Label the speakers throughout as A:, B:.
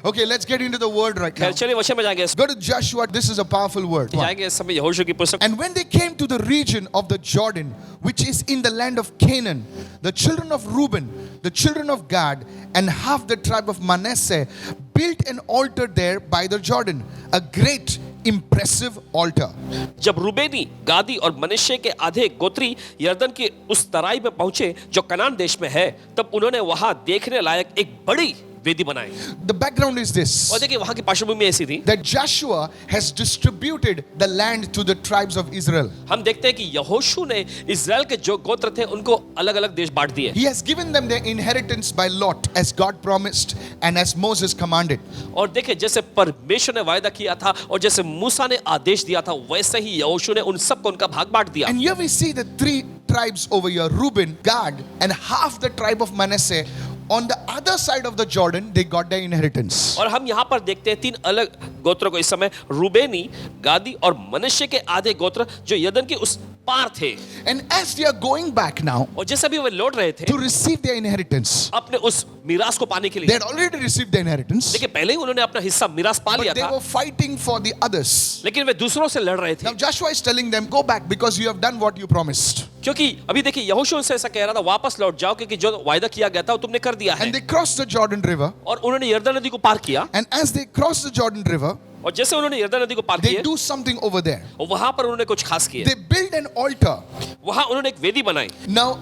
A: Okay, let's get into the word right now.
B: चलिए वचन में जाएंगे.
A: Go to Joshua. This is a powerful word.
B: जाएंगे इस समय यहोशू की पुस्तक.
A: And when they came to the region of the Jordan, which is in the land of Canaan, the children of Reuben, the children of Gad, and half the tribe of Manasseh built an altar there by the Jordan, a great impressive altar.
B: जब रूबेनी, गादी और मनश्शे के आधे गोत्री यरदन के उस तराई में पहुंचे जो कनान देश में है, तब उन्होंने वहां देखने लायक एक बड़ी वेदी बनाई.
A: The background is this,
B: और देखिए वहां की पृष्ठभूमि ऐसी थी.
A: that Joshua has distributed the land to the tribes of Israel.
B: हम देखते हैं कि यहोशू ने इजराइल के जो गोत्र थे उनको अलग-अलग देश बांट दिए.
A: He has given them their inheritance by lot as God promised and as Moses commanded.
B: और देखिए जैसे परमेश्वर ने वायदा किया था और जैसे मूसा ने आदेश दिया था, वैसे ही यहोशू ने उन सबको उनका भाग बांट दिया.
A: And here we see the three tribes over here, Reuben, Gad, and half the tribe of Manasseh. On the other side of the Jordan, they got their inheritance.
B: और हम यहाँ पर देखते हैं तीन अलग गोत्रों को इस समय, रूबेनी, गादी और मनश्शे के आधे गोत्र जो यरदन के उस पार थे.
A: And as they are going back now
B: और जैसे भी वे लौट रहे थे
A: to receive their inheritance,
B: अपने उस मिरास को पाने के
A: they
B: लिए,
A: had already received their inheritance,
B: देखिए पहले ही उन्होंने अपना हिस्सा मिरास पा लिया
A: but they
B: था,
A: were fighting for the others.
B: लेकिन वे दूसरों से लड़ रहे थे.
A: Now Joshua is telling them, go back because you have done what you promised.
B: क्योंकि अभी देखिए यहोशू से ऐसा कह रहा था, वापस लौट जाओ क्योंकि जो वायदा किया गया था वो तुमने कर दिया है.
A: And they crossed the Jordan River.
B: और उन्होंने यरदन नदी को पार किया.
A: And as they crossed the Jordan River,
B: और जैसे उन्होंने यरदन नदी को पार
A: they
B: किया,
A: do something over there.
B: और वहां पर उन्होंने कुछ खास किया.
A: They build an altar.
B: वहां उन्होंने एक वेदी बनाई.
A: Now,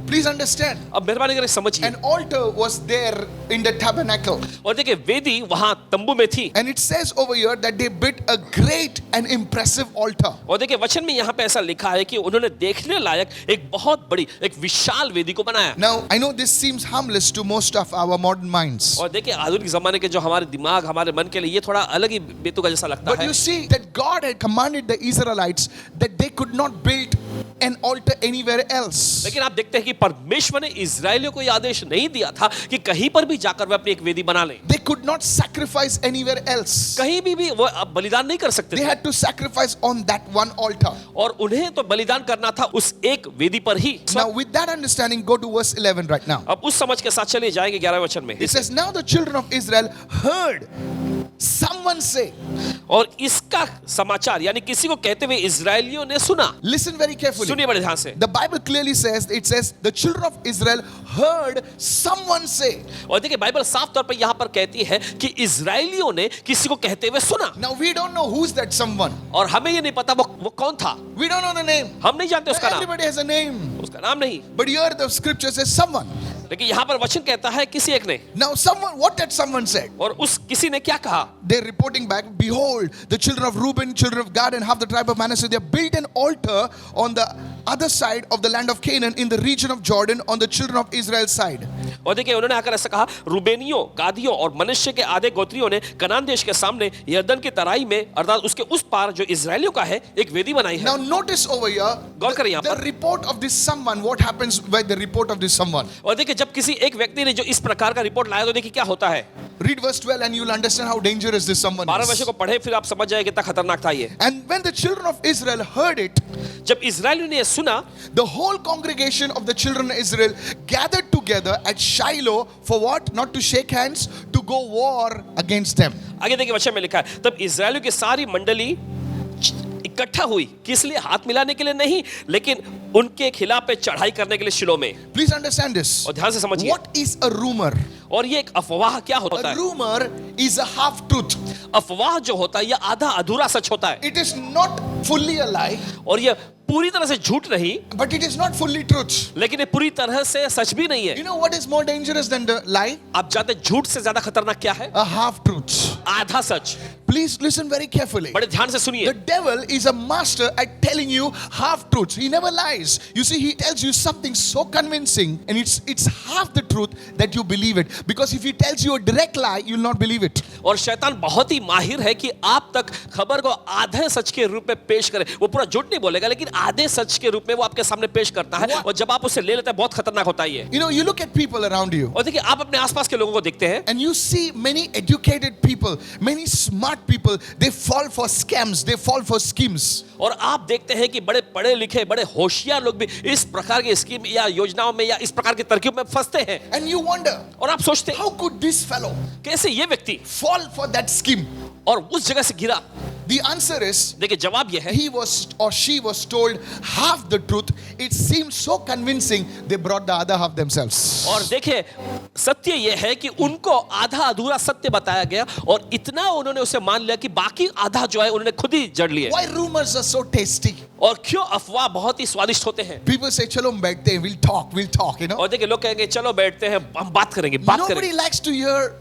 A: please understand,
B: अब मेहरबानी करके समझिए.
A: an altar was there in the tabernacle.
B: और देखिए वेदी वहां तंबू में थी.
A: And it says over here that they built a great and impressive altar.
B: और देखिए वचन में यहाँ पे ऐसा लिखा है कि उन्होंने देखने लायक एक बहुत बड़ी, एक विशाल वेदी को बनाया.
A: Now, I know this seems harmless to most of our modern minds.
B: और देखिए आधुनिक जमाने के जो हमारे दिमाग, हमारे मन के लिए ये थोड़ा अलग ही बेतुका जैसा लगता
A: But
B: है.
A: you see that God had commanded the Israelites that they could not build an altar anywhere else.
B: लेकिन आप देखते हैं कि परमेश्वर ने इजरायलियों को यह आदेश नहीं दिया था कि कहीं पर भी जाकर वे अपनी एक वेदी बना लें.
A: They could not sacrifice anywhere else.
B: कहीं भी वो बलिदान नहीं कर सकते
A: They
B: थे.
A: had to sacrifice on that one altar.
B: और उन्हें तो बलिदान करना था उस एक वेदी पर ही.
A: Now, with that understanding, go to verse 11 right now.
B: अब उस समझ के साथ चलिए जाएंगे 11वें वचन में.
A: It says, now the children of Israel heard someone say.
B: और इसका समाचार यानी किसी को कहते हुए इजरायलियों ने सुना.
A: Listen very carefully.
B: सुनिए बड़े ध्यान से.
A: The Bible clearly says, it says, the children of Israel heard someone say.
B: और देखिए बाइबल साफ तौर पर यहाँ पर कहती है कि इजरायलियों ने किसी को कहते हुए सुना.
A: Now, we don't know who's that someone.
B: और हमें ये नहीं पता वो कौन था.
A: We don't know the name.
B: हम नहीं जानते उसका नाम.
A: Everybody has a name.
B: उसका नाम नहीं.
A: But here the scripture says someone.
B: लेकिन यहाँ पर वचन कहता है किसी एक ने.
A: Now, someone, what that someone said?
B: और उस किसी ने क्या कहा?
A: They're reporting back, behold, the children of Reuben, children of Gad, and half the tribe of Manasseh, they have built an altar on the other side of the land of Canaan in the region of Jordan on the children of Israel's side.
B: और देखिए उन्होंने आकर ऐसा कहा, रूबेनियों, गादियों और मनश्शे के आधे गोत्रियों ने कनान देश के सामने यरदन की तराई में अर्थात उसके उस पार जो इजरायलियों का है एक वेदी बनाई है.
A: Now notice over here,
B: गौर करें यहाँ
A: the
B: पर.
A: report of this someone, what happens by the report of this someone?
B: और देखिए जब किसी एक व्यक्ति ने जो इस प्रकार का रिपोर्ट लाया तो देखिए क्या होता है.
A: Read verse 12 and you'll understand how dangerous this someone
B: 12 वर्ष
A: is.
B: को पढ़े फिर आप समझ जाएंगे कितना खतरनाक था ये.
A: And when the children of Israel heard it,
B: जब इजरायलियों ने ये सुना,
A: the whole congregation of the children of Israel gathered together at Shiloh for what? Not to shake hands, to go war against them.
B: आगे देखिए वचन में लिखा है, तब इजरायलियों की सारी मंडली इकट्ठा हुई, किस लिए? हाथ मिलाने के लिए नहीं, लेकिन उनके खिलाफ पे चढ़ाई करने के लिए शिलो में.
A: Please understand this.
B: और ध्यान से समझिए.
A: What is a rumor?
B: और ये एक अफवाह क्या होता
A: A
B: है?
A: rumor is a half truth.
B: अफवाह जो होता है ये आधा अधूरा सच होता है.
A: It is not fully a lie,
B: और ये पूरी तरह से झूठ नहीं,
A: but it is not fully truth.
B: लेकिन ये पूरी तरह से सच भी नहीं है.
A: You know what is more dangerous than the lie?
B: आप जानते हैं झूठ से ज्यादा खतरनाक क्या है?
A: A half truth.
B: आधा सच.
A: Please listen very carefully.
B: बड़े ध्यान से सुनिए.
A: The devil is a master at telling you half truths. He never lies. You see, he tells you something so convincing, and it's half the truth that you believe it. Because if he tells you a direct lie, you'll not believe it.
B: और शैतान बहुत ही माहिर है कि आप तक खबर को आधे सच के रूप में पेश करे. वो पूरा झूठ नहीं बोलेगा, लेकिन आधे सच के रूप में वो आपके सामने पेश करता है. और जब आप उसे ले लेते हैं बहुत खतरनाक होता है ये.
A: You know, you look at people around you,
B: और देखिए आप अपने आसपास के लोगों को देखते हैं,
A: and you see many educated people, many smart smart people, they fall for scams, they fall for schemes.
B: और आप देखते हैं कि बड़े पढ़े लिखे बड़े होशियार लोग भी इस प्रकार की स्कीम या योजनाओं में या इस प्रकार की तरकीब में फंसते हैं।
A: And you wonder,
B: और आप सोचते हैं
A: how could this fellow
B: कैसे ये व्यक्ति
A: fall for that scheme?
B: और उस जगह से गिरा।
A: The answer is,
B: देखिए जवाब ये है,
A: he was or she was told half the truth. It seemed so convincing, they brought the other half themselves.
B: और देखिए सत्य ये है कि उनको आधा अधूरा सत्य बताया गया और इतना उन्होंने उसे मान लिया कि बाकी आधा जो है उन्होंने खुद ही जड़ लिया।
A: Why rumors are so tasty?
B: और क्यों अफवाह बहुत ही स्वादिष्ट होते हैं।
A: People say, "Chalo, hum बैठते हैं, we'll talk, you know."
B: और देखिए लोग कहेंगे चलो बैठते हैं हम बात करेंगे बात
A: Nobody
B: करेंगे।
A: likes to hear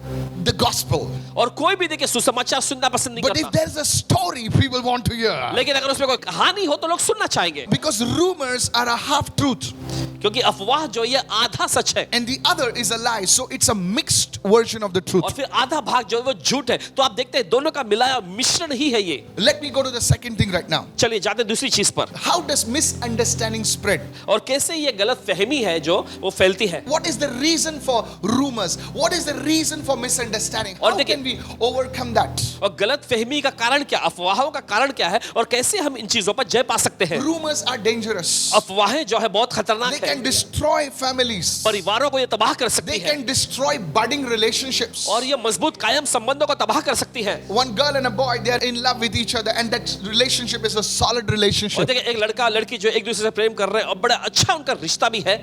A: the gospel.
B: और कोई भी देखिए सुसमाचार सुनना पसंद नहीं
A: But if
B: करता।
A: there's a story, people want to hear.
B: लेकिन अगर उसमें कोई कहानी हो तो लोग सुनना चाहेंगे।
A: Because rumors are a half truth
B: क्योंकि अफवाह जो ये आधा सच है
A: and the other is a lie. So it's a mixed version of the truth.
B: और फिर आधा भाग जो है वो झूठ है। तो आप देखते हैं दोनों का मिलाया मिश्रण ही है ये।
A: Let me go to the second thing right now.
B: चलिए जाते हैं दूसरी चीज पर।
A: How does misunderstanding spread?
B: और कैसे ये गलत फहमी है जो वो फैलती है।
A: What is the reason for rumors? What is the reason for misunderstanding?
B: और
A: How
B: देखिए-
A: can we overcome that?
B: और गलत फहमी का कारण क्या, अफवाहों का कारण क्या है और कैसे हम इन चीजों पर जय पा सकते हैं।
A: Rumors are dangerous.
B: अफवाहें जो है बहुत
A: They
B: खतरनाक है,
A: can destroy families.
B: परिवारों को ये तबाह कर सकती
A: They
B: है
A: can destroy budding relationships.
B: और ये मजबूत कायम संबंधों को तबाह कर सकती है।
A: One girl and a boy, they are in love with each other, and that relationship is a solid
B: और
A: relationship.
B: देखिए एक लड़का लड़की जो एक दूसरे से प्रेम कर रहे हैं और बड़ा अच्छा उनका रिश्ता भी है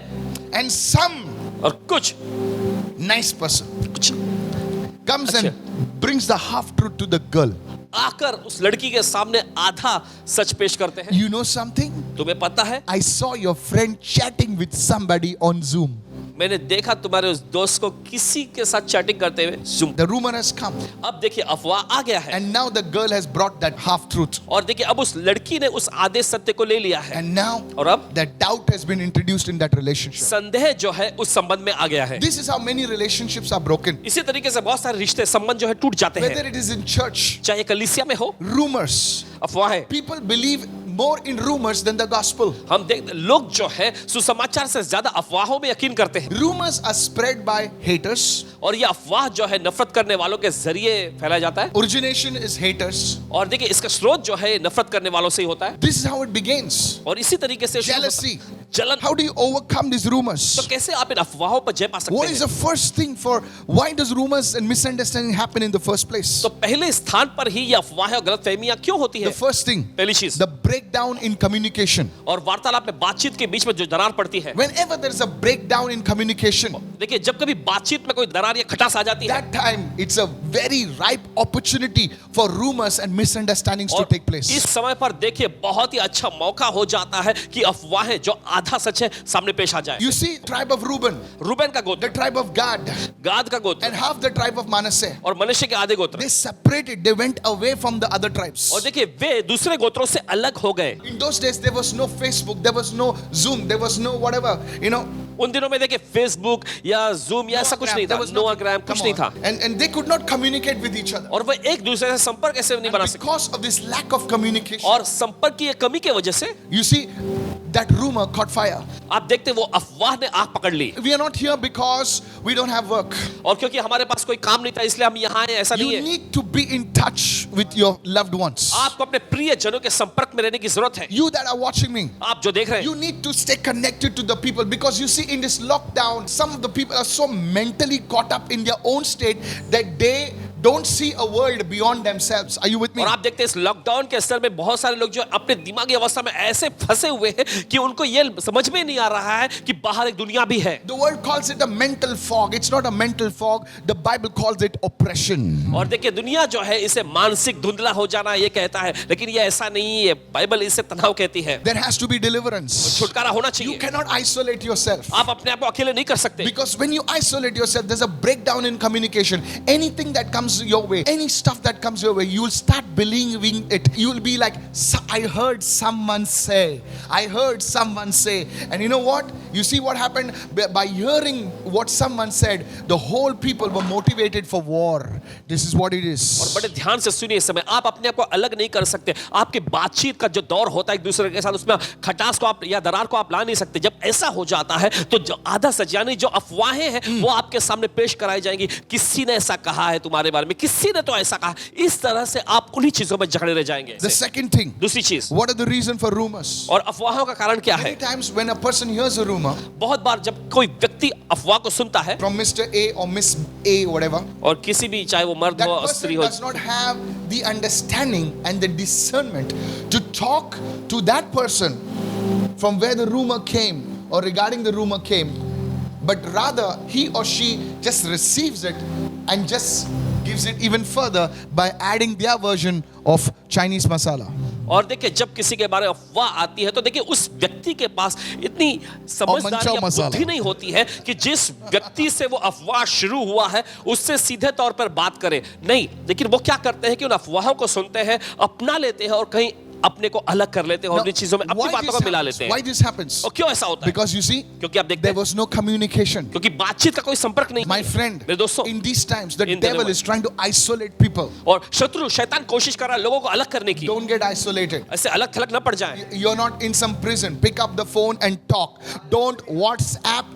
A: And some
B: और कुछ
A: nice person
B: कुछ
A: comes and brings the half truth to the girl.
B: आकर उस लड़की के सामने आधा सच पेश करते हैं।
A: You know something?
B: तुम्हें पता है
A: I saw your friend chatting with somebody on Zoom.
B: मैंने देखा तुम्हारे उस दोस्त को किसी के साथ चैटिंग करते हुए Zoom।
A: The rumor has come,
B: अब देखिए अफवाह आ गया है
A: and now the girl has brought that half truth.
B: और देखिए अब उस लड़की ने उस आधे सत्य को ले लिया है
A: And now
B: और अब
A: that doubt has been introduced in that relationship.
B: संदेह जो है उस संबंध में आ गया है।
A: This is how many relationships are broken.
B: इसी तरीके से बहुत सारे रिश्ते संबंध जो है टूट जाते
A: Whether
B: हैं,
A: it is in church,
B: चाहे कलीसिया में हो।
A: rumors.
B: अफवाहें
A: People believe more in rumors than the gospel.
B: हम देख लोग जो है सुसमाचार से ज्यादा अफवाहों में यकीन करते हैं
A: Rumors are spread by haters.
B: और ये अफवाह जो है नफरत करने वालों के जरिए फैलाया जाता है
A: Origination is haters.
B: और देखिए इसका स्रोत जो है नफरत करने वालों से ही होता है
A: This is how it begins.
B: और इसी तरीके से शुरू होता है।
A: Jealousy.
B: जलन।
A: How do you overcome these
B: तो
A: rumors?
B: कैसे आप इन अफवाहों पर जय पा सकते
A: What is
B: हैं?
A: the first thing for why does rumors and misunderstanding happen in the first place?
B: तो पहले स्थान पर ही ये अफवाहें और गलतफहमियां क्यों होती
A: The
B: है?
A: first thing,
B: पहली चीज
A: the breakdown in communication.
B: और वार्तालाप में बातचीत के बीच में जो दरार पड़ती है।
A: Whenever there is a breakdown in communication,
B: देखिए जब कभी बातचीत में कोई दरार या खटास आ जाती है
A: that time it's a very ripe opportunity for rumors and misunderstandings to
B: और
A: take place.
B: इस समय पर देखिए बहुत ही अच्छा मौका हो जाता है कि अफवाहें जो आधा सच है सामने पेश आ जाए।
A: You see, tribe of Reuben,
B: Reuben का
A: the
B: गोत्र,
A: tribe of Gad,
B: गाद का गोत्र
A: and half the tribe of Manasseh,
B: और मनुष्य के आधे गोत्र।
A: they separated, they went away from the other tribes.
B: और देखिए वे दूसरे गोत्रों से अलग हो गए।
A: In those days, there was no Facebook, there was no Zoom, there was no whatever, you know.
B: उन दिनों में देखिए फेसबुक या जूम या ऐसा कुछ नहीं था,
A: There was
B: नोआग्राम कुछ नहीं था
A: And they could not communicate with each other.
B: और वे एक दूसरे से संपर्क ऐसे नहीं बना सकते
A: Because of this lack of communication,
B: और संपर्क की ये कमी के वजह से
A: you see, that rumor caught fire.
B: आप देखते वो अफवाह ने आग पकड़ ली
A: We are not here because we don't have work.
B: और क्योंकि हमारे पास कोई काम नहीं था इसलिए हम यहाँ आए, ऐसा नहीं
A: You
B: है।
A: need to be in touch with your loved ones.
B: आपको अपने प्रिय जनों के संपर्क में रहने की जरूरत है।
A: You that are watching me,
B: आप जो देख रहे हैं
A: you need to stay connected to the people because you see, in this lockdown, some of the people are so mentally caught up in their own state that they don't see a world beyond themselves. Are you with me?
B: और आप देखते हैं इस lockdown के असर में बहुत सारे लोग जो अपने दिमागी अवस्था में ऐसे फंसे हुए हैं कि उनको ये समझ में नहीं आ रहा है कि बाहर एक दुनिया भी है।
A: The world calls it a mental fog. It's not a mental fog. The Bible calls it oppression.
B: और देखिए दुनिया जो है इसे मानसिक धुंधला हो जाना ये कहता है, लेकिन ये ऐसा नहीं है। बाइबल इसे तनाव कहती है।
A: There has to be deliverance.
B: छुटकारा होना
A: You
B: चाहिए।
A: cannot isolate yourself.
B: आप अपने आप को अकेले नहीं कर सकते
A: Because when you isolate yourself, there's a breakdown in communication. Anything that comes your way, any stuff that comes your way, you'll start believing it. You'll be like, I heard someone say. I heard someone say. And you know what? You see what happened? By hearing what someone said, the whole people were motivated for war. This is what it
B: और
A: is.
B: बड़े ध्यान से सुनिए इस समय, आप अपने आप को अलग नहीं कर सकते। आपके बातचीत का जो दौर होता है एक दूसरे के साथ, उसमें खटास को आप या दरार को आप ला नहीं सकते। जब ऐसा हो जाता है तो जो आधा सच यानी जो अफवाहें हैं वो आपके सामने पेश कराई जाएंगी। किसी ने ऐसा कहा है तुम्हारे बारे में, किसी ने तो ऐसा कहा, इस तरह से आप उन्हीं चीजों में जकड़े रह जाएंगे।
A: The second thing,
B: दूसरी चीज,
A: what are the reason for rumors?
B: और अफवाहों का कारण क्या है?
A: Many times when a person hears a rumor
B: बहुत बार जब कोई व्यक्ति अफवाह को सुनता है,
A: from Mr. A or Miss A, whatever,
B: और किसी भी, चाहे वो मर्द
A: that
B: हो
A: person
B: स्त्री हो,
A: does not have the understanding and the discernment to talk to that person from where the rumor came or regarding the rumor came, but rather he or she just receives it and just gives it even further by adding their version of Chinese masala.
B: और देखिए जब किसी के बारे में अफवाह आती है तो देखिए उस व्यक्ति के पास इतनी समझदारी या बुद्धि नहीं होती है कि जिस व्यक्ति से वो अफवाह शुरू हुआ है उससे सीधे तौर पर बात करे। नहीं, लेकिन वो क्या करते हैं कि उन अफवाहों को सुनते हैं, अपना लेते हैं और कहीं अपने को अलग कर लेते हैं और उन चीजों में अपनी बातों को मिला लेते हैं।
A: Why this happens?
B: और क्यों ऐसा होता है?
A: Because you see,
B: क्योंकि आप देखते
A: there
B: हैं
A: was no communication.
B: क्योंकि बातचीत का कोई संपर्क नहीं।
A: My friend,
B: मेरे दोस्तों,
A: in these times, the
B: in
A: devil
B: दिनों
A: is trying to isolate people.
B: और शत्रु शैतान कोशिश कर रहा है लोगों को अलग करने की।
A: Don't get isolated.
B: ऐसे अलग थलग न पड़ जाए।
A: You're not in some prison. Pick up the phone and talk. Don't WhatsApp.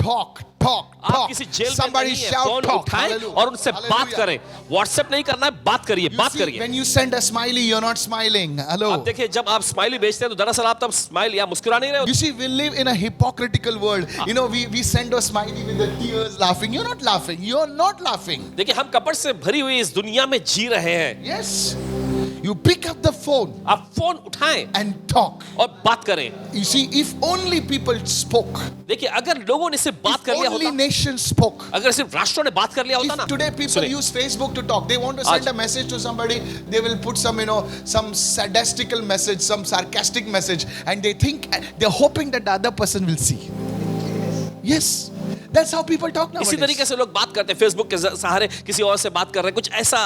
A: Talk.
B: आप किसी जेल में
A: Somebody
B: नहीं है,
A: shout
B: फोन
A: talk.
B: उठाएं
A: Hallelujah.
B: और उनसे बात
A: Hallelujah.
B: करें। व्हाट्सएप नहीं करना है, बात करिए,
A: You
B: बात
A: see,
B: करिए।
A: when you send a smiley, you're not smiling. Hello.
B: आप देखिए जब आप स्माइली भेजते हैं तो दरअसल आप तब स्माइल या मुस्कुरा नहीं रहे
A: You
B: होते।
A: see, we live in a hypocritical world. You know, we send a smiley with the tears laughing. You're not laughing. You're not laughing.
B: देखिए हम कपट से भरी हुई इस दुनिया में जी रहे हैं।
A: Yes. You pick up the phone
B: आप फोन उठाएं
A: and talk.
B: और बात करें।
A: You see, if only people spoke,
B: देखिए अगर लोगों ने सिर्फ बात
A: if
B: कर लिया
A: only
B: होता,
A: nations spoke,
B: अगर सिर्फ राष्ट्रों ने बात कर लिया होता
A: if
B: ना।
A: today people
B: सुनिए,
A: use Facebook to talk, they want to send a message to somebody, they will put some, some sadistical message, some sarcastic message, and they think, they're hoping that the other person will see. Yes. That's how people talk
B: इसी
A: nowadays.
B: तरीके से लोग बात करते हैं, Facebook के सहारे किसी और से बात कर रहे हैं, कुछ ऐसा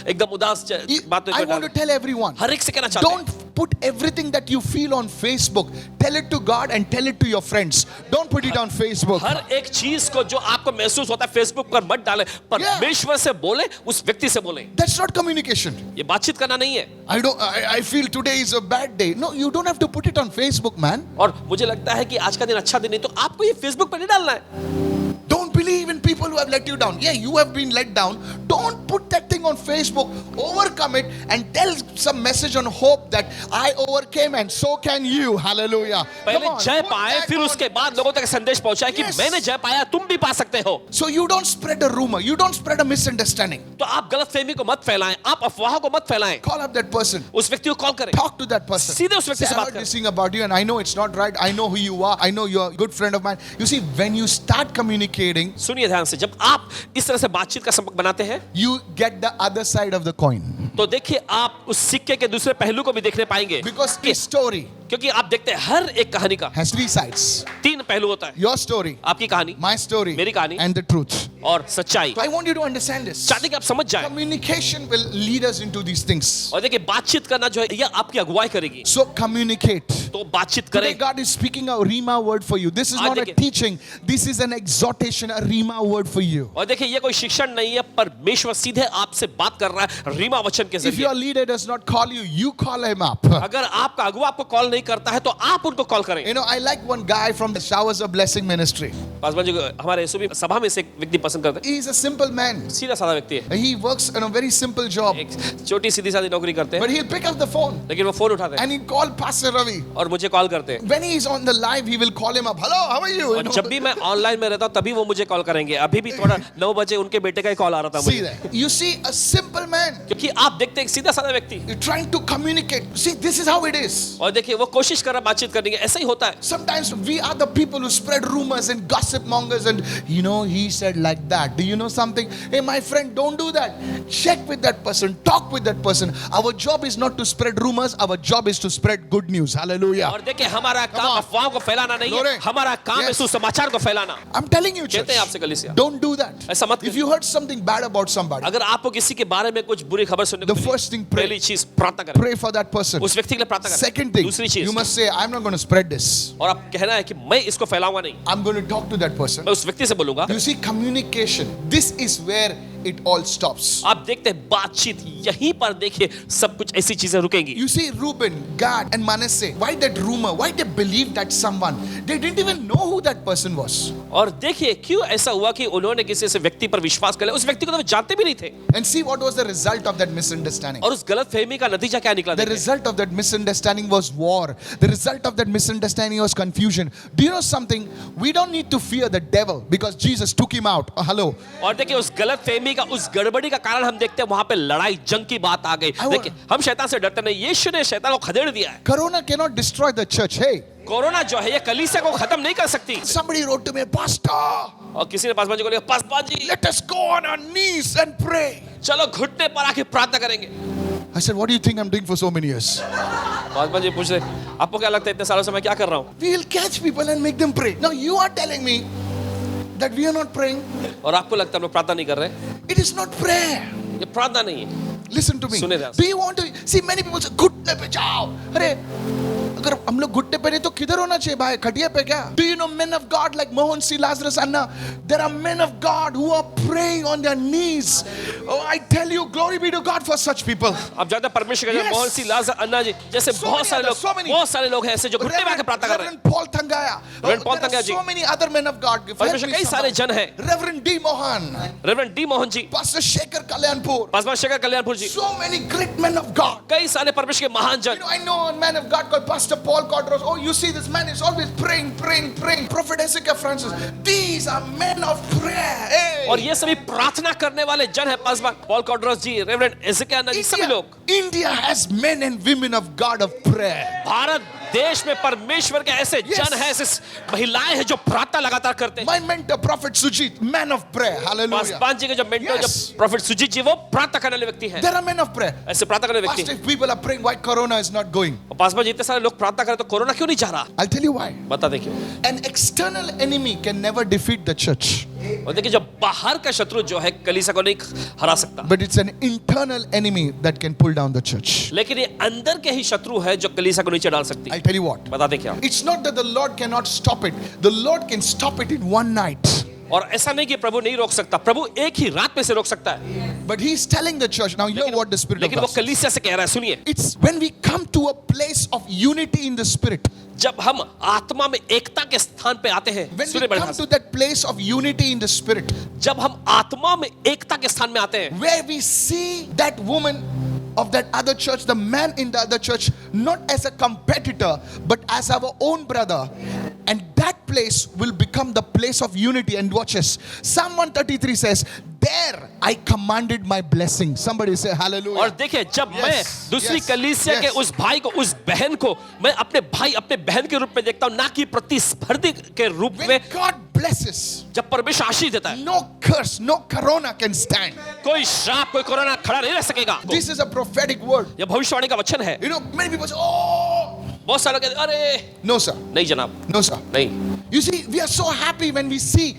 B: एकदम उदास बात
A: I want to tell everyone,
B: हर एक से कहना चाहते हैं,
A: don't put everything that you feel on Facebook. Tell it to God and tell it to your friends. Don't put it on Facebook.
B: हर एक चीज को जो आपको महसूस होता है फेसबुक पर मत डालें, परमेश्वर से बोले, उस व्यक्ति से बोले।
A: That's not communication.
B: ये बातचीत करना नहीं है।
A: I feel today is a bad day. No, you don't have to put it on Facebook, man.
B: और मुझे लगता है कि आज का दिन अच्छा दिन नहीं, तो आपको ये फेसबुक पर नहीं डालना है।
A: Don't believe in people who have let you down. Yeah, you have been let down. Don't put that thing on Facebook. Overcome it and tell some message on hope that I overcame and so can you. Hallelujah.
B: पहले
A: Come on,
B: जय
A: put
B: पाए,
A: that
B: फिर
A: on.
B: उसके बाद लोगों तक संदेश पहुंचाए कि
A: Yes.
B: मैंने जय पाया, तुम भी पा सकते हो।
A: So you don't spread a rumor. You don't spread a misunderstanding.
B: तो आप गलतफहमी को मत फैलाएं, आप अफवाहों को मत फैलाएं।
A: Call up that person.
B: उस व्यक्ति को कॉल करें,
A: Talk to that person.
B: सीधे उस व्यक्ति
A: Say,
B: से
A: I
B: बात
A: heard
B: करें।
A: this thing about you and I know it's not right. I know who you are. I know you're a good friend of mine. You see, when you start communicating,
B: सुनिए ध्यान से, जब आप इस तरह से बातचीत का संपर्क बनाते हैं
A: you get the other side of the coin.
B: तो देखिए आप उस सिक्के के दूसरे पहलू को भी देखने पाएंगे।
A: Because this story
B: क्योंकि आप देखते हैं हर एक कहानी का
A: has three sides.
B: 3 पहलू होता है।
A: Your story,
B: आपकी कहानी,
A: my story,
B: मेरी कहानी,
A: and the truth.
B: और सच्चाई।
A: So I want you to understand this.
B: चाहते कि आप समझ जाएं।
A: Communication will lead us into these things.
B: और देखिए बातचीत करना जो है यह आपकी अगुवाई करेगी।
A: So communicate.
B: तो बातचीत
A: Today
B: करें।
A: God is speaking a Rima word for you. This is
B: आज
A: not a
B: देखिए।
A: teaching. This is an exhortation, a Rima word for you.
B: और देखिए ये कोई शिक्षण नहीं है, परमेश्वर सीधे आपसे बात कर रहा है रीमा वचन के
A: If your
B: जरिए।
A: leader does not call you, you call him up.
B: अगर आपका अगुवा आपको कॉल नहीं करता है तो आप उनको कॉल करें।
A: You know, I like one guy from the Showers of Blessing ministry.
B: Paswan ji हमारे यीशु भी सभा में से एक व्यक्ति पसंद करते
A: He is a simple man.
B: हैं, सीधा साधा व्यक्ति है,
A: He works in a very simple job.
B: एक छोटी सीधी सादी नौकरी करते हैं,
A: But he'll pick up the phone
B: लेकिन वो फोन उठाते हैं
A: and he'll call Pastor Ravi.
B: और मुझे कॉल करते हैं।
A: When he is on the live, he will call him up. Hello, how are you? You
B: और
A: know?
B: जब भी मैं ऑनलाइन में रहता हूँ तभी वो मुझे कॉल करेंगे। अभी भी थोड़ा 9 बजे उनके बेटे का ही कॉल आ रहा था
A: See
B: मुझे,
A: that? You see, a simple man.
B: क्योंकि आप देखते हैं एक सीधा साधा व्यक्ति,
A: You're trying to communicate. See, this is how it is.
B: और देखिए वो कोशिश कर रहा है बातचीत करने की, ऐसा ही होता है।
A: Sometimes we are the people who spread rumors and gossip mongers and he said like that. Do you know something? Hey, my friend, don't do that. Check with that person. Talk with that person. Our job is not to spread rumors. Our job is to spread good news. Hallelujah.
B: और देखिए हमारा
A: Come
B: काम
A: on.
B: अफवाहों को फैलाना नहीं है,
A: Glory.
B: हमारा काम है
A: Yes.
B: सुसमाचार को फैलाना।
A: I'm telling you, church.
B: कहते हैं आपसे कलीसिया,
A: Don't do that.
B: ऐसा मत
A: If
B: करिए।
A: you heard something bad about somebody,
B: अगर आपको किसी के बारे में कुछ बुरी खबर सुनने को
A: the
B: milli,
A: first thing, pray.
B: पहली चीज प्रार्थना करें,
A: Pray for that person.
B: उस व्यक्ति के लिए प्रार्थना करें।
A: Second thing,
B: दूसरी चीज,
A: you must say, I'm not going to spread this.
B: और आप कहना है कि मैं इसको फैलाऊंगा नहीं,
A: I'm going to talk to that person.
B: मैं उस व्यक्ति से बोलूंगा।
A: You see, communication. This is where it all stops.
B: आप देखते हैं बातचीत यहीं पर देखिए सब कुछ ऐसी चीजें रुकेंगी.
A: You see, Reuben, Gad, and Manasseh, why that rumor? Why they believed that someone? They didn't even know who that person was.
B: और देखिए क्यों ऐसा हुआ कि उन्होंने किसी ऐसे व्यक्ति पर विश्वास कर लिया. उस व्यक्ति को तो वे जानते भी नहीं थे.
A: And see what was the result of that misunderstanding.
B: और उस गलतफहमी का नतीजा क्या निकला?
A: The result of that misunderstanding was war. The result of that misunderstanding was confusion. Do you know something? We don't need to fear the devil because Jesus took him out. Oh, hello.
B: और देखिए उस गलतफहमी का, उस गड़बड़ी का कारण हम देखते हैं वहां पे लड़ाई जंग की बात आ गई. देखिए हम शैतान से डरते नहीं. यीशु ने शैतान को खदेड़ दिया है.
A: Corona cannot destroy the church. Hey.
B: Corona जो है ये कलीसिया को खत्म नहीं कर सकती.
A: Somebody wrote to me, Pastor,
B: और किसी ने पासवान जी को लिखा, Paswan ji
A: let us go on our knees and pray.
B: चलो घुटने पर आके प्रार्थना करेंगे.
A: I said, what do you think I'm doing for so many years?
B: Paswan ji पूछ रहे, आपको क्या लगता है इतने सालों से मैं क्या कर रहा हूँ?
A: We will catch people and make them pray. Now you are telling me that we are not praying.
B: और आपको लगता है हम लोग प्रार्थना नहीं कर रहे?
A: It is not prayer.
B: ये प्रार्थना नहीं है.
A: Listen to me.
B: सुने ध्यान से.
A: Do you want to see many people say घुटने पे जाओ? अरे अगर हम लोग घुटने पे नहीं तो किधर होना चाहिए भाई? खटिया पे क्या? Do you know men of God like Mohan C. Lazarus Anna? There are men of God who are praying on their knees. Oh, I tell you, glory be to God for such people.
B: आप जानते हैं परमेश्वर का
A: Yes.
B: Mohan सी लाजर अन्ना जी जैसे
A: So
B: बहुत
A: many others, so many.
B: बहुत सारे लोग हैं ऐसे जो घुटने में आके प्रार्थना कर रहे हैं.
A: Reverend Paul Thangaya.
B: Reverend Paul
A: there are
B: Thangaya ji.
A: so many other men of God.
B: परमेश्वर कई सारे जन हैं.
A: Reverend D. Mohan.
B: Reverend D Mohan ji,
A: Pastor Shekhar Kalyanpur.
B: Pastor Shekhar Kalyanpur ji,
A: So many great men of God.
B: कई सारे परमेश्वर के महान जन.
A: You know, I know a man of God called Pastor Paul Codros. Oh, you see, this man is always praying. Prophet Ezekiel Francis. These are men of prayer. Hey.
B: और ये सभी प्रार्थना करने वाले जन हैं. पासवान पॉल कॉड्रस जी, रेवरेंड एजेकियल अन्ना जी, सभी लोग.
A: India has men and women of God of prayer.
B: Bharat देश में परमेश्वर के ऐसे
A: Yes.
B: जन हैं, ऐसे महिलाएं हैं जो प्रार्थना लगातार करते हैं.
A: My mentor, Prophet Sujit, man of prayer. Hallelujah.
B: Paswan ji के जो मेंटर
A: Yes.
B: जो प्रोफेट सुजीत जी, वो प्रार्थना करने वाले व्यक्ति हैं.
A: There are men of prayer.
B: ऐसे प्रार्थना करने वाले व्यक्ति
A: Pastor,
B: हैं.
A: if people are praying, why Corona is not going?
B: और पासवान जी इतने सारे लोग प्रार्थना करें तो कोरोना क्यों नहीं जा रहा?
A: I'll tell you why.
B: बता दे क्यों.
A: An external enemy can never defeat the church,
B: और देखिए जब बाहर का शत्रु जो है कलीसिया को नहीं हरा सकता,
A: but it's an internal enemy that can pull down the church.
B: लेकिन ये अंदर के ही शत्रु है जो कलीसिया को नीचे डाल सकती है.
A: I'll tell you what.
B: बता दे क्या.
A: It's not that the Lord cannot stop it. The Lord can stop it in one night.
B: और ऐसा नहीं कि प्रभु नहीं रोक सकता, प्रभु एक ही रात में से रोक सकता है.
A: But He's telling the church, now hear what the Spirit of
B: लेकिन वो
A: God says.
B: कलीसिया से कह रहा है, सुनिए.
A: It's when we come to a place of unity in the Spirit,
B: जब हम आत्मा में एकता के स्थान पे आते हैं,
A: when we
B: सुनिए बड़े
A: come
B: ध्यान
A: to
B: से.
A: that place of unity in the Spirit,
B: जब हम आत्मा में एकता के स्थान में आते हैं,
A: where we see that woman of that other church, the man in the other church, not as a competitor, but as our own brother. And that place will become the place of unity. And watch this. Psalm 133 says, there I commanded my blessing. Somebody say hallelujah.
B: और देखिए जब
A: Yes,
B: मैं दूसरी
A: yes,
B: कलीसिया के
A: yes.
B: उस भाई को, उस बहन को मैं अपने भाई अपने बहन के रूप में देखता हूं, ना कि प्रतिस्पर्धी के रूप
A: When
B: में.
A: God blesses,
B: जब परमेश्वर आशीष देता है,
A: no curse, no corona can stand.
B: कोई श्राप कोई कोरोना खड़ा नहीं रह सकेगा.
A: This is a prophetic word.
B: यह भविष्यवाणी का वचन है.
A: You know, many people say, oh,
B: बहुत सारे लोग कहते हैं, अरे
A: no sir,
B: नहीं जनाब,
A: no sir.
B: नहीं.
A: You see, we are so happy when we see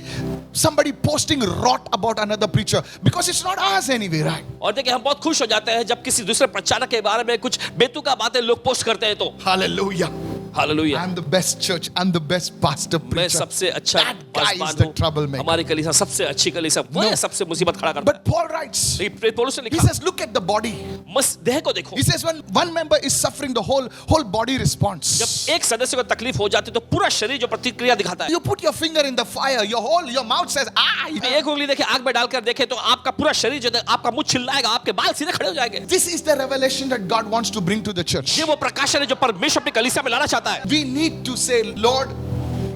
A: somebody posting rot about another preacher because it's not ours anyway, right?
B: और देखिए हम बहुत खुश हो जाते हैं जब किसी दूसरे प्रचारक के बारे में कुछ बेतुका बातें लोग पोस्ट करते हैं तो.
A: Hallelujah.
B: Hallelujah.
A: I'm the best church. I'm the best pastor
B: मैं
A: preacher.
B: सबसे अच्छा
A: That guy is
B: Paswan
A: the
B: हूं.
A: troublemaker.
B: हमारी कलीसिया सबसे अच्छी कलीसिया, वो
A: No.
B: है सबसे मुसीबत खड़ा करता
A: But Paul writes,
B: है. लेकिन पौलुस ने
A: he
B: लिखा,
A: says, look at the body.
B: मस देह को देखो.
A: He says, when one member is suffering, the whole body responds.
B: जब एक सदस्य को तकलीफ हो जाती है तो पूरा शरीर जो प्रतिक्रिया दिखाता है.
A: You put your finger in the fire, your mouth says, ah.
B: एक उंगली देखे आग में डालकर देखे तो आपका पूरा शरीर जो है, आपका मुंह चिल्लाएगा, आपके बाल सीधे खड़े हो जाएंगे.
A: This is the revelation that God wants to bring to the church.
B: ये वो प्रकाशन है जो परमेश्वर अपनी कलीसिया में लाना चाहता है.
A: We need to say, Lord,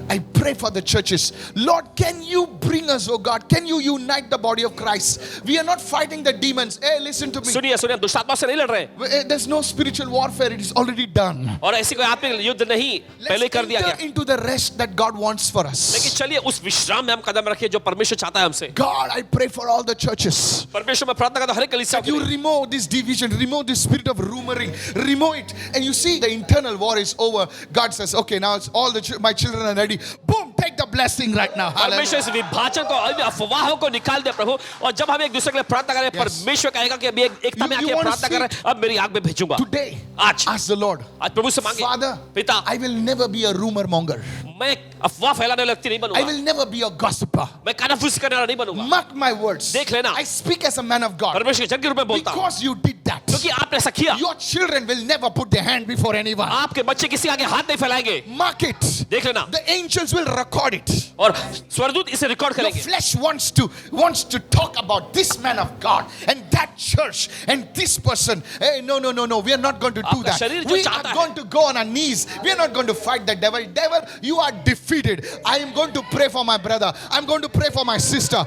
A: I pray for the churches. Lord, can you bring us, oh God? Can you unite the body of Christ? We are not fighting the demons. Hey, listen to me.
B: सुनिए सुनिए, दुष्टात्मा से नहीं लड़ रहे.
A: There's no spiritual warfare. It is already done.
B: और ऐसी कोई आत्मिक युद्ध नहीं, पहले
A: Let's
B: कर दिया
A: enter
B: गया.
A: into the rest that God wants for
B: लेकिन
A: us.
B: चलिए उस विश्राम में हम कदम रखिए जो परमेश्वर चाहता है हमसे.
A: God, I pray for all the churches.
B: परमेश्वर मैं प्रार्थना करता हूं हर एक कलीसिया के
A: You
B: लिए.
A: remove this division, remove this spirit of rumoring, remove it. And you see the internal war is over. God says, okay, now it's all my children are ready. Boom, take take the blessing right now.
B: परमेश्वर इस विभाजन को, अफवाहों को निकाल दे प्रभु। और जब हम एक दूसरे के लिए प्रार्थना करें, परमेश्वर कहेगा कि अभी एकता में
A: You
B: आके
A: wanna
B: प्रार्थना
A: see-
B: करें, अब मेरी आग में भेजूंगा।
A: Today,
B: आज
A: ask the Lord,
B: आज प्रभु से मांगे,
A: Father,
B: पिता,
A: I will never be a rumor monger.
B: मैं अफवाह फैलाने वाला व्यक्ति नहीं
A: I
B: बनूंगा,
A: will never be a gossiper.
B: मैं कानाफूसी करने वाला नहीं बनूंगा।
A: Mark my words.
B: देख लेना,
A: I speak as a man of God.
B: परमेश्वर के जन के रूप में बोलता हूं,
A: Because you did that,
B: क्योंकि आपने ऐसा किया।
A: your children will never put their hand before anyone.
B: आपके बच्चे किसी आगे हाथ नहीं फैलाएंगे।
A: Mark it.
B: देख लेना,
A: The angels will record it.
B: और स्वर्गदूत इसे रिकॉर्ड
A: Your
B: करेंगे।
A: flesh wants to talk about this man of God and that church and this person. Hey, no. We are not going to do
B: आपका
A: that.
B: शरीर जो
A: We
B: चाहता
A: are
B: है।
A: going to go on our knees. We are not going to fight the devil. Devil, you are defeated. I am going to pray for my brother. I'm going to pray for my sister.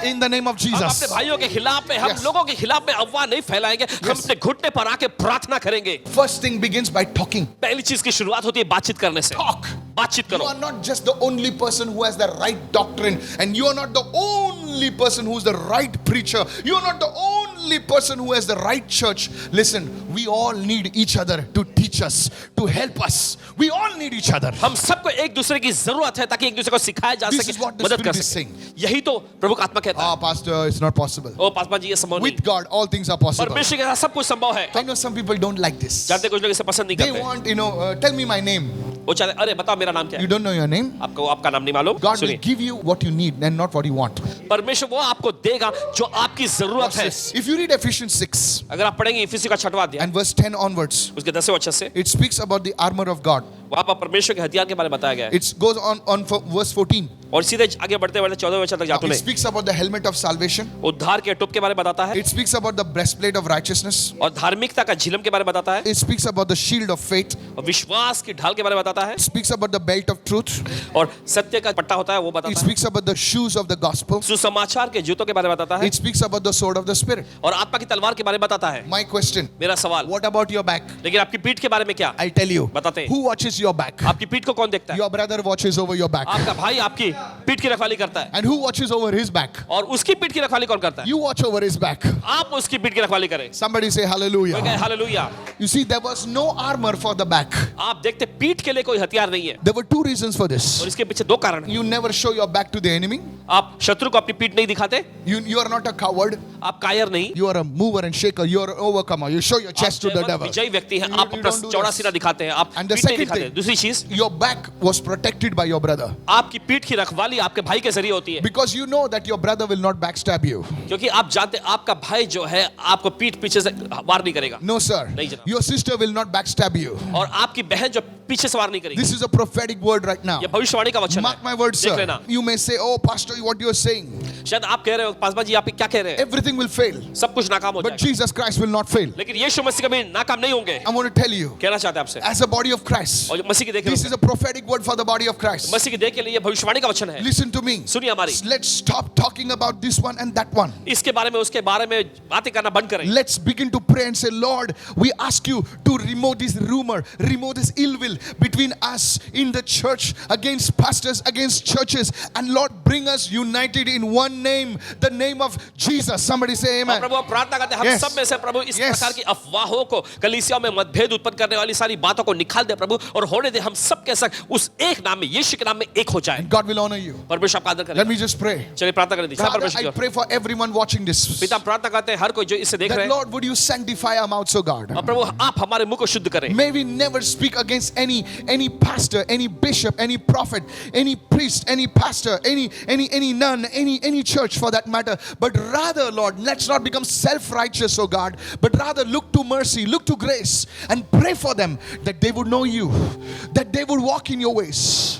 A: In the name of
B: हम अपने
A: Jesus.
B: भाइयों के खिलाफ में, हम
A: Yes.
B: लोगों के खिलाफ में अफवाह नहीं फैलाएंगे। हम
A: Yes.
B: अपने घुटने पर आके प्रार्थना करेंगे।
A: First thing begins by talking.
B: पहली चीज की शुरुआत होती है बातचीत करने से।
A: Talk.
B: बातचीत
A: You
B: करो।
A: are not just the only person who has the right doctrine, and you are not the only person who is the right preacher. You are not the only person who has the right church. Listen, we all need each other to teach us, to help us. We all need each other.
B: हम सबको एक दूसरे की जरूरत है ताकि एक दूसरे को सिखाया जा
A: This
B: सके,
A: is what the
B: मदद कर
A: Spirit is
B: सके।
A: saying.
B: यही तो प्रभु का आत्मा कहता है।
A: Ah, Pastor, it's not possible.
B: ओ पासवान जी, ये संभव नहीं।
A: With God, all things are possible.
B: परमेश्वर के साथ सब कुछ संभव है।
A: I know some people don't like this.
B: जानते कुछ लोग इसे पसंद नहीं
A: They
B: करते।
A: want, tell me my name.
B: वो चाहते, अरे बताओ मेरा नाम क्या
A: You
B: है?
A: don't know your name?
B: आपको आपका नाम नहीं मालूम?
A: God will
B: सुनिए,
A: give you what you need and not what you want.
B: परमेश्वर वो आपको देगा जो आपकी जरूरत
A: Watch
B: है।
A: this. If you read Ephesians 6
B: अगर आप पढ़ेंगे इफिसी का 6वां अध्याय,
A: and verse 10 onwards,
B: उसके 10वें वचन से,
A: it speaks about the armor of God.
B: वहां पर परमेश्वर के हथियार के बारे में बताया गया है।
A: It goes on for verse 14.
B: और सीधे आगे बढ़ते बढ़ते 14वें वचन तक जाते
A: It
B: हैं।
A: speaks about the helmet of salvation.
B: उद्धार के टोप के बारे में बताता है,
A: It speaks about the breastplate of righteousness.
B: और धार्मिकता का झिलम के बारे में बताता है,
A: It speaks about the shield of faith.
B: और विश्वास की ढाल के बारे में बताता है,
A: It speaks about the belt of truth.
B: और सत्य का पट्टा होता है वो
A: It
B: बताता है,
A: speaks about the shoes of the gospel.
B: सुसमाचार के जूतों के बारे में बताता है,
A: It speaks about the sword of the spirit.
B: और आत्मा की तलवार के बारे में बताता है।
A: My question,
B: मेरा सवाल,
A: what about your back?
B: लेकिन आपकी पीठ के बारे में क्या?
A: I tell you,
B: बताते हैं।
A: who watches your back?
B: आपकी पीठ को कौन देखता है?
A: Your brother watches over your back.
B: आपका भाई आपकी पीठ की रखवाली करता है,
A: And who watches over his back?
B: और उसकी पीठ की रखवाली कौन करता है?
A: You watch over his back.
B: आप उसकी पीठ की रखवाली करें।
A: Somebody say
B: कोई
A: hallelujah.
B: कहे hallelujah.
A: You see, there was no armor for the back.
B: आप देखते पीठ के लिए कोई हथियार नहीं है,
A: There were two reasons for
B: और
A: this.
B: इसके पीछे दो कारण हैं।
A: You never show your back to the enemy.
B: आप शत्रु को अपनी पीठ नहीं दिखाते,
A: You are not a coward.
B: आप कायर नहीं,
A: You are a mover and shaker. You are an overcomer. You show your chest to the
B: आप
A: devil.
B: विजयी व्यक्ति हैं,
A: You-
B: आप
A: you
B: अपना
A: don't do
B: चौड़ा
A: this.
B: सीना दिखाते हैं, आप
A: And the
B: पीठ नहीं
A: second
B: दिखाते।
A: thing-
B: दूसरी चीज,
A: Your back was protected by your brother.
B: आपकी पीठ की रखवाली आपके भाई के जरिए होती है,
A: Because you know that your brother will not backstab you.
B: क्योंकि आप जानते आपका भाई जो है आपको पीठ पीछे से वार नहीं करेगा,
A: No, sir.
B: नहीं जनाब।
A: Your sister will not backstab you.
B: और आपकी बहन जो पीछे से वार नहीं करेगी।
A: This is a prophetic word right now.
B: ये भविष्यवाणी का वचन
A: Mark
B: है,
A: my words,
B: देख
A: sir.
B: लेना।
A: You may say, oh, Pastor, what you are saying.
B: शायद आप कह रहे हो पासवान जी, आप क्या कह रहे हैं?
A: Everything will fail.
B: सब कुछ नाकाम हो
A: But
B: जाएगा,
A: Jesus Christ will not fail.
B: लेकिन यीशु मसीह कभी नाकाम नहीं होंगे।
A: I want to tell you,
B: कहना चाहते हैं आपसे,
A: as a body of Christ,
B: और मसीह की देख
A: this is a prophetic word for the body of Christ.
B: मसीह की देख के लिए ये भविष्यवाणी का वचन है।
A: Listen to me.
B: सुनिए हमारी,
A: Let's stop talking about this one and that one.
B: इसके बारे में उसके बारे में बातें करना बंद करें।
A: Let's begin to pray and say, Lord, we ask you to remove this rumor, remove this ill will between us in the church, against pastors, against churches, and Lord, bring us united in one name, the name of Jesus. Somebody say
B: और
A: amen.
B: प्रभु हम प्रार्थना करते हैं, हम
A: Yes.
B: सब में से प्रभु इस
A: Yes.
B: प्रकार की अफवाहों को, कलीसिया में मतभेद उत्पन्न करने वाली सारी बातों को निकाल दे प्रभु, और होने दे हम सब के सब उस एक नाम में, यीशु के नाम में एक हो जाए।
A: And God will honor you.
B: परमेश्वर आपका आदर करें।
A: Let me just pray.
B: चलिए प्रार्थना करें, दिखा
A: Father,
B: परमेश्वर की
A: I
B: ore.
A: pray for everyone watching this.
B: पिता हम प्रार्थना करते हैं हर कोई जो इसे देख रहे
A: That
B: हैं,
A: Lord, would you sanctify our mouths, O God?
B: और प्रभु आप हमारे मुंह को शुद्ध करें।
A: May we never speak against any pastor, any bishop, any prophet, any priest, any pastor, any nun, any church for that matter. But rather, Lord, let's not become self-righteous, oh God, but rather look to mercy, look to grace, and pray for them that they would know you, that they would walk in your ways.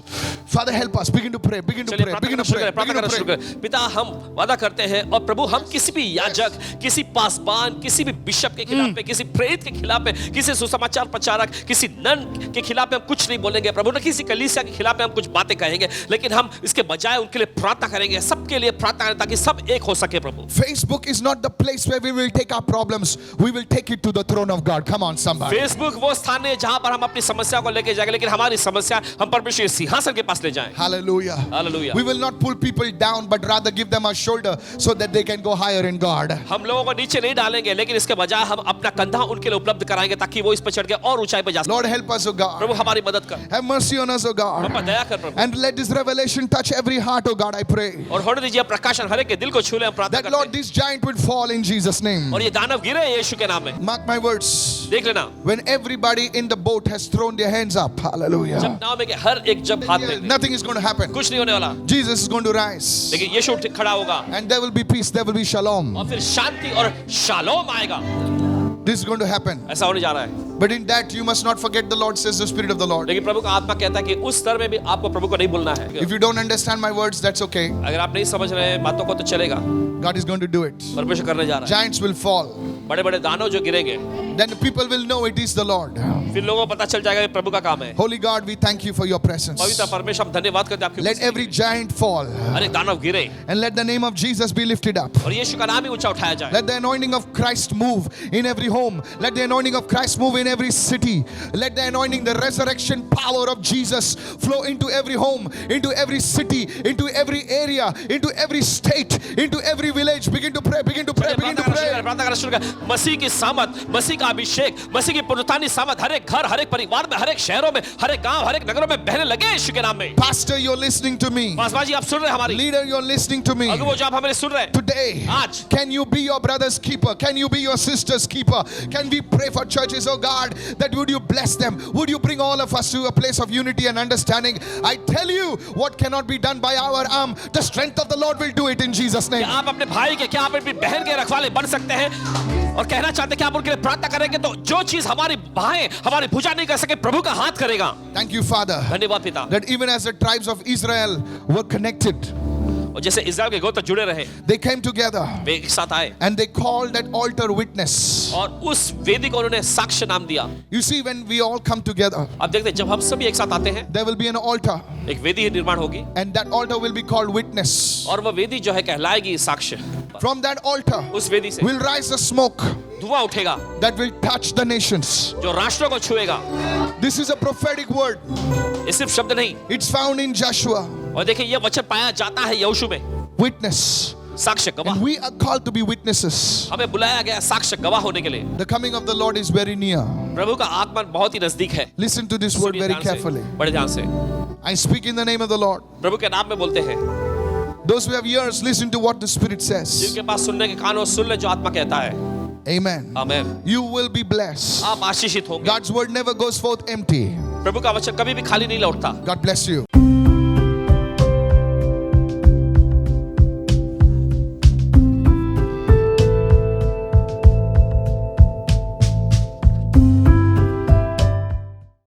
A: Father, help us. Begin to pray. Begin to
B: चलिए
A: pray. Begin to pray.
B: प्रार्थना
A: Begin
B: करना
A: to
B: शुरू
A: pray.
B: करें। पिता हम वादा करते हैं, और प्रभु हम किसी भी याजक, किसी पासबान, किसी भी बिशप के खिलाफ में, किसी प्रेरित के खिलाफ में, किसी सुसमाचार प्रचारक, किसी नन के खिलाफ में हम कुछ नहीं बोलेंगे प्रभु, न किसी कलीसिया के खिलाफ में हम कुछ बातें कहेंगे, लेकिन हम इसके बजाय उनके लिए प्रार्थना करेंगे, सबके लिए प्रार्थना करें ताकि सब एक हो सके प्रभु।
A: Facebook is not the place where we will take our problems. We will take it to the throne of God. Come on, somebody.
B: Facebook वो स्थान है जहां पर हम अपनी समस्या को लेके जाएंगे, लेकिन हमारी समस्या हम परमेश्वर के सिंहासन के पास ले ले जाएं।
A: Hallelujah.
B: Hallelujah.
A: We will not pull people down, but rather give them a shoulder so that they can go higher in God.
B: हम लोगों को नीचे नहीं डालेंगे, लेकिन इसके बजाय हम अपना कंधा उनके लिए उपलब्ध कराएंगे ताकि वो इस पर चढ़ के और ऊंचाई पे जा सके।
A: Lord, help us, O God.
B: प्रभु हमारी मदद कर,
A: Have mercy on us, O
B: हम
A: God.
B: पर दया कर प्रभु,
A: And let this revelation touch every heart, O God, I pray.
B: और होने दीजिए प्रकाशन हर एक के दिल को छू ले, हम प्रार्थना
A: That,
B: करते
A: Lord,
B: हैं।
A: this giant would fall in Jesus' name.
B: और ये दानव गिरे यीशु के नाम में।
A: Mark my words.
B: देख लेना,
A: When everybody in the boat has thrown their hands up, hallelujah,
B: जब नाव में के हर एक जब हाथ में
A: nothing is going to happen.
B: कुछ नहीं होने वाला,
A: Jesus is going to rise.
B: लेकिन यीशु उठ खड़ा होगा
A: And there will be peace, there will be shalom.
B: और फिर शांति और शालोम आएगा।
A: This is going to happen.
B: ऐसा होने जा रहा है।
A: But in that, you must not forget the Lord, says the Spirit of the Lord.
B: लेकिन प्रभु का आत्मा कहता है कि उस स्तर में भी आपको प्रभु को नहीं भूलना है।
A: If you don't understand my words, that's okay.
B: अगर आप नहीं समझ रहे हैं बातों को तो चलेगा,
A: God is going to do it.
B: परमेश्वर करने जा रहा है।
A: Giants will fall.
B: बड़े बड़े दानव जो गिरेंगे,
A: Then the people will know it is the Lord.
B: फिर लोगों को पता चल जाएगा कि प्रभु का काम है।
A: Holy God, we thank you for your presence.
B: पवित्र परमेश्वर हम धन्यवाद करते हैं आपकी
A: Let
B: उपस्थिति
A: every giant fall.
B: के लिए। हर एक दानव गिरे
A: And let the name of Jesus be lifted up.
B: और यीशु का नाम ही ऊंचा उठाया जाए।
A: Let the anointing of Christ move in every home. Let the anointing of Christ move in every city. Let the anointing, the resurrection power of Jesus flow into every home, into every city, into every area, into every state, into every village. Begin to pray, begin to pray, begin to pray.
B: प्रार्थना करना शुरू कर। मसीह की सामर्थ, मसीह का अभिषेक, मसीह की पुनरुत्थानी सामर्थ हर एक घर, हर एक परिवार में, हर एक शहरों में, हर एक गांव, हर एक नगरों में बहने लगे यीशु के नाम में।
A: Pastor, you're listening to me.
B: Paswan ji आप सुन रहे हैं हमारी,
A: Leader, you're listening to me.
B: अगुवो जो आप हमारे सुन रहे हैं
A: Today,
B: आज,
A: can you be your brother's keeper? Can you be your sister's keeper? Can we pray for churches, oh God, that would you bless them? Would you bring all of us to a place of unity and understanding? I tell you, what cannot be done by our arm, the strength of the Lord will do it in Jesus' name.
B: क्या आप अपने भाई के, क्या आप अपनी बहन के रखवाले बन सकते हैं और कहना चाहते हैं कि आप उनके लिए प्रार्थना करेंगे तो जो चीज हमारी बाहें, हमारी भुजा नहीं कर सके, प्रभु का हाथ करेगा।
A: Thank you, Father,
B: धन्यवाद पिता।
A: that even as the tribes of Israel were connected,
B: और जैसे इस्राएल के गोत्र जुड़े रहे,
A: they came together
B: वे एक साथ आए
A: and they called that altar witness.
B: और उस वेदी को उन्होंने साक्ष्य नाम दिया।
A: You see, when we all come together,
B: अब देखते हैं जब हम सभी एक साथ आते हैं,
A: there will be an altar,
B: एक वेदी निर्माण होगी
A: and that altar will be called witness.
B: और वह वेदी जो है कहलाएगी साक्ष्य।
A: From that altar
B: उस वेदी से
A: will rise the smoke
B: धुआं उठेगा
A: that will touch the nations.
B: जो राष्ट्रों को छुएगा।
A: This is a prophetic word.
B: ये सिर्फ शब्द नहीं,
A: It's found in Joshua.
B: और देखिए ये वचन पाया जाता है यहोशू में,
A: Witness.
B: साक्ष्य गवाह।
A: And we are called to be witnesses.
B: हमें बुलाया गया साक्ष्य गवाह होने के लिए।
A: The coming of the Lord is very near.
B: प्रभु का आगमन बहुत ही नजदीक है।
A: Listen to this word
B: सुनिए
A: very
B: ध्यान से,
A: carefully.
B: बड़े ध्यान से।
A: I speak in the name of the Lord.
B: प्रभु के नाम में बोलते हैं।
A: Those who have ears, listen to what the Spirit says.
B: जिनके पास सुनने के कान हो सुन ले जो आत्मा कहता है।
A: Amen.
B: आमीन।
A: You will be blessed.
B: आप आशीषित होंगे।
A: God's word never goes forth empty.
B: प्रभु का वचन कभी भी खाली नहीं लौटता।
A: God bless you.